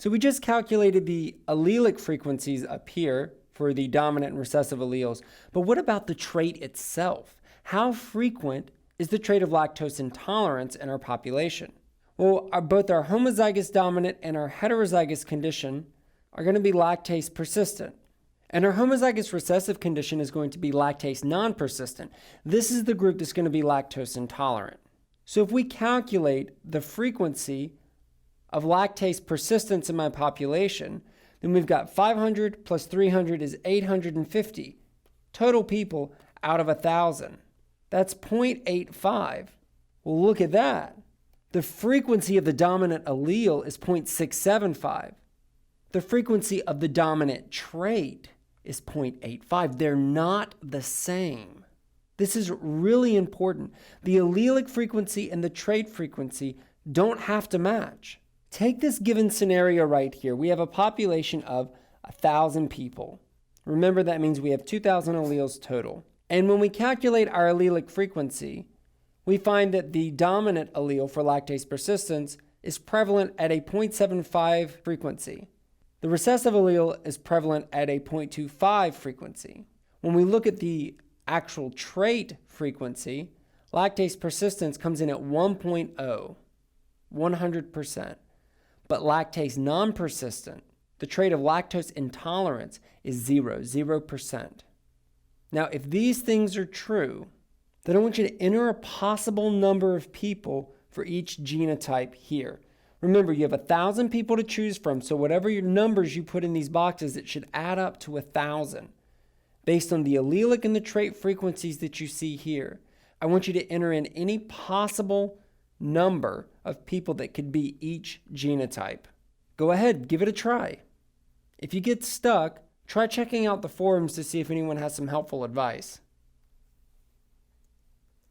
So we just calculated the allelic frequencies up here for the dominant and recessive alleles. But what about the trait itself? How frequent is the trait of lactose intolerance in our population? Well, both our homozygous dominant and our heterozygous condition are going to be lactase persistent. And our homozygous recessive condition is going to be lactase non-persistent. This is the group that's going to be lactose intolerant. So if we calculate the frequency of lactase persistence in my population, then we've got 500 plus 300 is 850 total people out of 1,000. That's 0.85. Well, look at that. The frequency of the dominant allele is 0.675. The frequency of the dominant trait is 0.85. They're not the same. This is really important. The allelic frequency and the trait frequency don't have to match. Take this given scenario right here. We have a population of 1,000 people. Remember, that means we have 2,000 alleles total. And when we calculate our allelic frequency, we find that the dominant allele for lactase persistence is prevalent at a 0.75 frequency. The recessive allele is prevalent at a 0.25 frequency. When we look at the actual trait frequency, lactase persistence comes in at 1.0, 100%. But lactase non-persistent, the trait of lactose intolerance, is 0%. Now, if these things are true, then I want you to enter a possible number of people for each genotype here. Remember, you have 1,000 people to choose from, so whatever your numbers you put in these boxes, it should add up to 1,000. Based on the allelic and the trait frequencies that you see here, I want you to enter in any possible number of people that could be each genotype. Go ahead, give it a try. If you get stuck, try checking out the forums to see if anyone has some helpful advice.